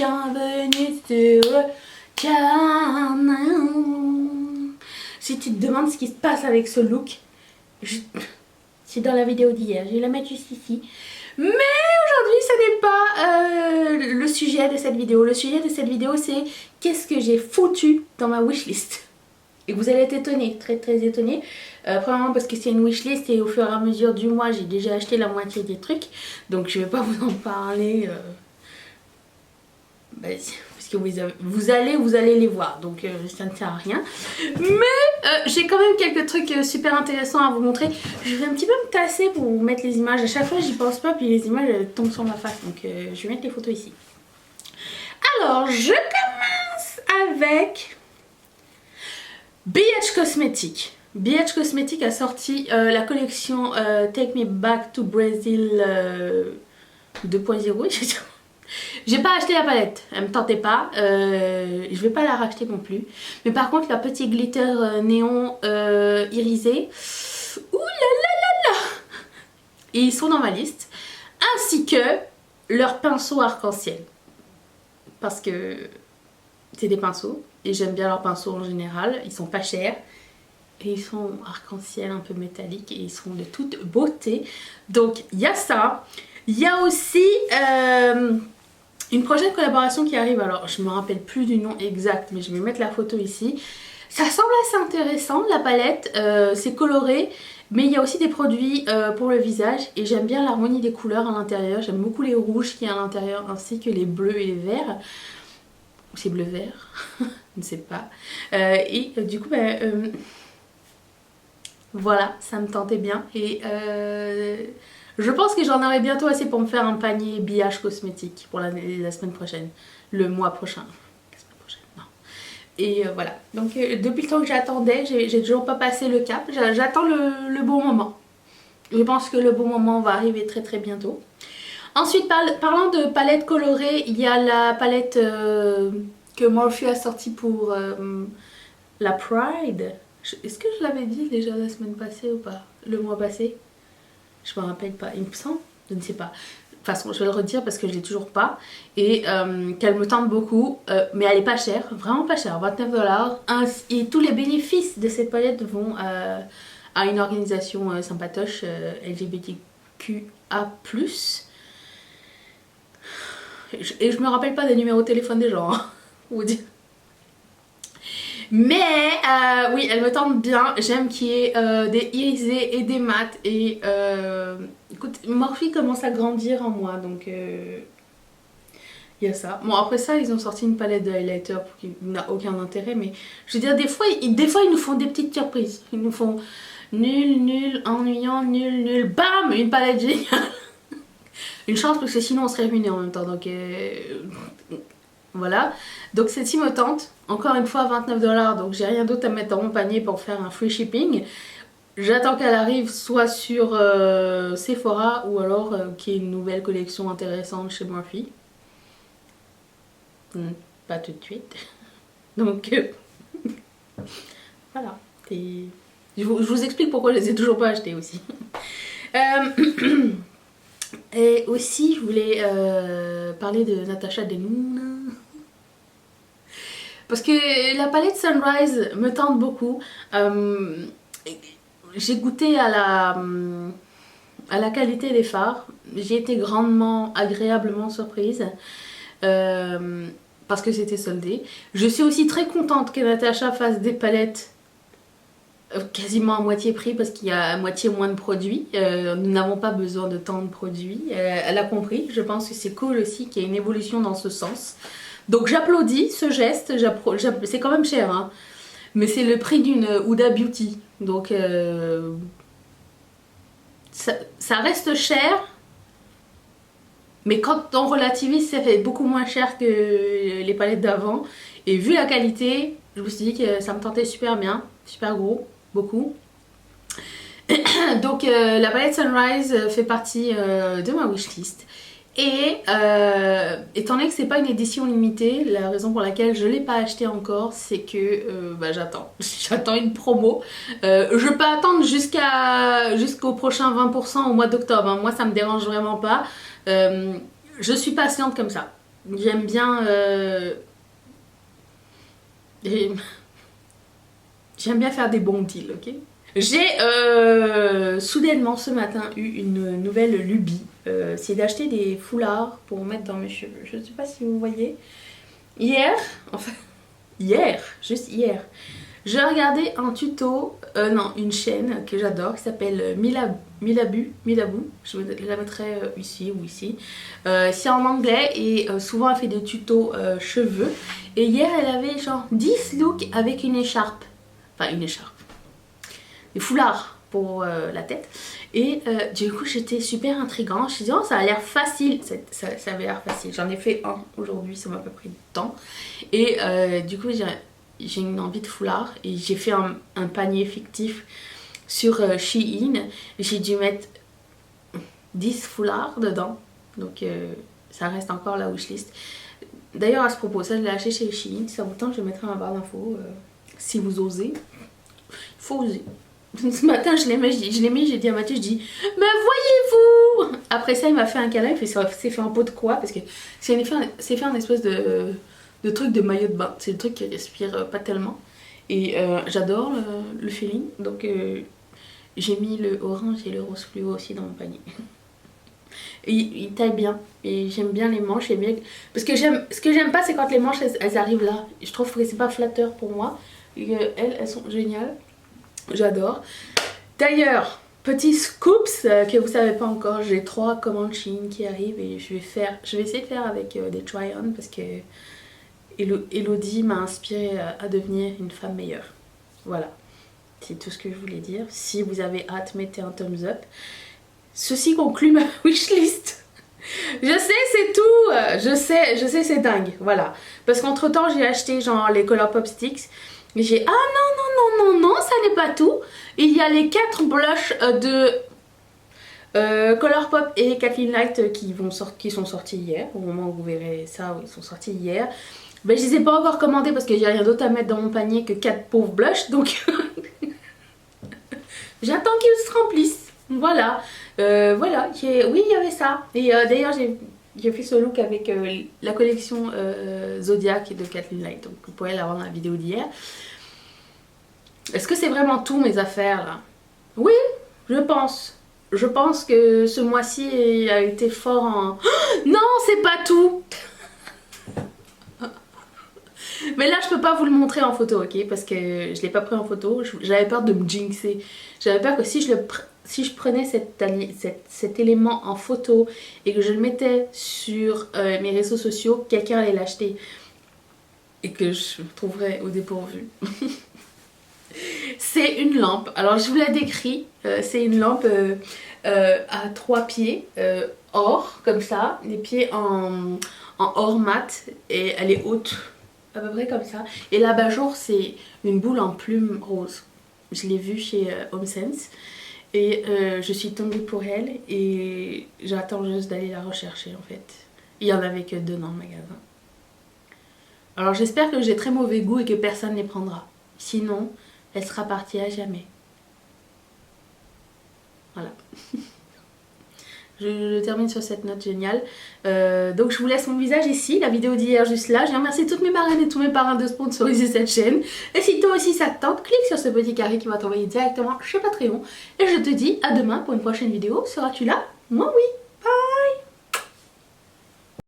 Bienvenue sur le canal. Si tu te demandes ce qui se passe avec ce look, c'est dans la vidéo d'hier. Je vais la mettre juste ici. Mais aujourd'hui, ce n'est pas le sujet de cette vidéo. Le sujet de cette vidéo, c'est qu'est-ce que j'ai foutu dans ma wishlist. Et vous allez être étonnés, très très étonnés. Premièrement parce que c'est une wishlist et au fur et à mesure du mois, j'ai déjà acheté la moitié des trucs. Donc je ne vais pas vous en parler. Parce que vous allez les voir. Donc ça ne sert à rien. Mais j'ai quand même quelques trucs super intéressants à vous montrer. Je vais un petit peu me tasser pour vous mettre les images. À chaque fois, j'y pense pas. Puis les images elles tombent sur ma face. Donc je vais mettre les photos ici. Alors, je commence avec BH Cosmetics. BH Cosmetics a sorti la collection Take Me Back to Brazil 2.0. J'ai pas acheté la palette, elle me tentait pas, je vais pas la racheter non plus. Mais par contre, la petite glitter néon irisé, ouh là là là là, et ils sont dans ma liste. Ainsi que leurs pinceaux arc-en-ciel. Parce que c'est des pinceaux, et j'aime bien leurs pinceaux en général, ils sont pas chers. Et ils sont arc-en-ciel, un peu métalliques, et ils sont de toute beauté. Donc il y a ça. Il y a aussi une prochaine collaboration qui arrive. Alors je me rappelle plus du nom exact, mais je vais mettre la photo ici. Ça semble assez intéressant, la palette. C'est coloré, mais il y a aussi des produits pour le visage. Et j'aime bien l'harmonie des couleurs à l'intérieur. J'aime beaucoup les rouges qu'il y a à l'intérieur, ainsi que les bleus et les verts. Ou c'est bleu-vert, je ne sais pas. Et du coup, voilà, ça me tentait bien. Et je pense que j'en aurai bientôt assez pour me faire un panier BH Cosmétiques pour la semaine prochaine. Le mois prochain. La semaine prochaine, non. Et voilà. Donc depuis le temps que j'attendais, j'ai toujours pas passé le cap. J'attends le bon moment. Je pense que le bon moment va arriver très très bientôt. Ensuite, parlant de palettes colorées, il y a la palette que Morphe a sortie pour la Pride. Est-ce que je l'avais dit déjà la semaine passée ou pas? Le mois passé? Je me rappelle pas, il me semble, je ne sais pas. De toute façon, je vais le redire parce que je l'ai toujours pas. Et qu'elle me tente beaucoup, mais elle est pas chère, vraiment pas chère, 29$. Et tous les bénéfices de cette palette vont à une organisation sympatoche LGBTQA+. Et je me rappelle pas des numéros de téléphone des gens, hein, vous dire. Mais oui, elle me tente bien. J'aime qu'il y ait des irisés et des mats. Et écoute, Morphe commence à grandir en moi, donc il y a ça. Bon, après ça, ils ont sorti une palette de highlighter qui n'a aucun intérêt. Mais je veux dire, des fois, ils nous font des petites surprises. Ils nous font nul, nul, ennuyant, nul, nul. Bam, une palette géniale. Une chance parce que sinon on serait ruiné en même temps. Donc voilà. Donc celle-ci me tente. Encore une fois 29$. Donc j'ai rien d'autre à mettre dans mon panier pour faire un free shipping. J'attends qu'elle arrive soit sur Sephora ou alors qu'il y ait une nouvelle collection intéressante chez Morphe. Pas tout de suite. Donc voilà. Je vous explique pourquoi je les ai toujours pas achetés aussi. Et aussi, je voulais parler de Natasha Denona. Parce que la palette Sunrise me tente beaucoup. J'ai goûté à la qualité des fards. J'ai été grandement, agréablement surprise. Parce que c'était soldé. Je suis aussi très contente que Natasha fasse des palettes quasiment à moitié prix parce qu'il y a à moitié moins de produits. Nous n'avons pas besoin de tant de produits. Elle a compris. Je pense que c'est cool aussi qu'il y ait une évolution dans ce sens. Donc j'applaudis ce geste. C'est quand même cher, hein. Mais c'est le prix d'une Huda Beauty. Donc ça reste cher. Mais quand on relativise, ça fait beaucoup moins cher que les palettes d'avant. Et vu la qualité, je me suis dit que ça me tentait super bien. Super gros. Beaucoup. Donc la palette Sunrise fait partie de ma wishlist. Et étant donné que c'est pas une édition limitée, la raison pour laquelle je l'ai pas acheté encore, c'est que j'attends une promo. Je peux attendre jusqu'au prochain 20% au mois d'octobre, hein. Moi ça me dérange vraiment pas. Je suis patiente comme ça. j'aime bien... j'aime bien faire des bons deals, ok? J'ai soudainement ce matin eu une nouvelle lubie. C'est d'acheter des foulards pour mettre dans mes cheveux. Je ne sais pas si vous voyez. Hier, enfin hier, juste hier, j'ai regardé un tuto, non, une chaîne que j'adore qui s'appelle Milabou. Je la mettrai ici ou ici. C'est en anglais et souvent elle fait des tutos cheveux. Et hier elle avait genre 10 looks avec une écharpe. Enfin une écharpe. Des foulards pour la tête. Et du coup j'étais super intrigante. Je me suis dit oh ça a l'air facile. Ça avait l'air facile. J'en ai fait un aujourd'hui, ça m'a pas pris de temps. Et du coup j'ai une envie de foulard. Et j'ai fait un panier fictif sur Shein. J'ai dû mettre 10 foulards dedans. Donc ça reste encore la wishlist. D'ailleurs à ce propos, ça je l'ai acheté chez Shein. Si ça vous tente, je mettrai ma barre d'infos. Si vous osez. Il faut oser. Ce matin, je l'ai mis, j'ai dit à Mathieu, je dis, mais voyez-vous! Après ça, il m'a fait un câlin, il s'est fait un pot de quoi? Parce que c'est fait un espèce de truc de maillot de bain. C'est le truc qui respire pas tellement. Et j'adore le feeling. Donc j'ai mis le orange et le rose fluo aussi dans mon panier. Et il taille bien. Et j'aime bien les manches. Parce que ce que j'aime pas, c'est quand les manches, elles arrivent là. Je trouve que c'est pas flatteur pour moi. Et elles sont géniales. J'adore. D'ailleurs, petit scoops que vous savez pas encore, j'ai 3 commandes Shein qui arrivent et je vais essayer de faire avec des try-on parce que Elodie m'a inspirée à devenir une femme meilleure. Voilà, c'est tout ce que je voulais dire. Si vous avez hâte, mettez un thumbs up. Ceci conclut ma wishlist. Je sais, c'est tout. Je sais, c'est dingue. Voilà. Parce qu'entre temps, j'ai acheté genre les Colourpop Sticks. Mais j'ai... Ah non, ça n'est pas tout. Il y a les 4 blushs de Colourpop et Kathleen Light qui sont sortis hier. Au moment où vous verrez ça, ils sont sortis hier. Ben, je les ai pas encore commandés parce que j'ai rien d'autre à mettre dans mon panier que 4 pauvres blushs. Donc j'attends qu'ils se remplissent. Voilà. Voilà. Oui, il y avait ça. Et d'ailleurs, j'ai fait ce look avec la collection Zodiac de Kathleen Light. Donc vous pourrez la voir dans la vidéo d'hier. Est-ce que c'est vraiment tout mes affaires là? Oui, je pense. Je pense que ce mois-ci a été fort en... Oh non, c'est pas tout. Mais là, je peux pas vous le montrer en photo, ok? Parce que je l'ai pas pris en photo. J'avais peur de me jinxer. J'avais peur que si je prenais cet élément en photo et que je le mettais sur mes réseaux sociaux, quelqu'un allait l'acheter. Et que je me trouverais au dépourvu. C'est une lampe. Alors je vous la décris. C'est une lampe à 3 pieds or comme ça. Les pieds en or mat et elle est haute à peu près comme ça. Et l'abat-jour c'est une boule en plume rose. Je l'ai vue chez HomeSense et je suis tombée pour elle et j'attends juste d'aller la rechercher en fait. Il y en avait que 2 dans le magasin. Alors j'espère que j'ai très mauvais goût et que personne ne les prendra. Sinon, elle sera partie à jamais. Voilà. Je termine sur cette note géniale. Donc je vous laisse mon visage ici, la vidéo d'hier juste là. Je remercie toutes mes marraines et tous mes parrains de sponsoriser cette chaîne. Et si toi aussi ça te tente, clique sur ce petit carré qui va t'envoyer directement chez Patreon. Et je te dis à demain pour une prochaine vidéo. Seras-tu là? Moi oui.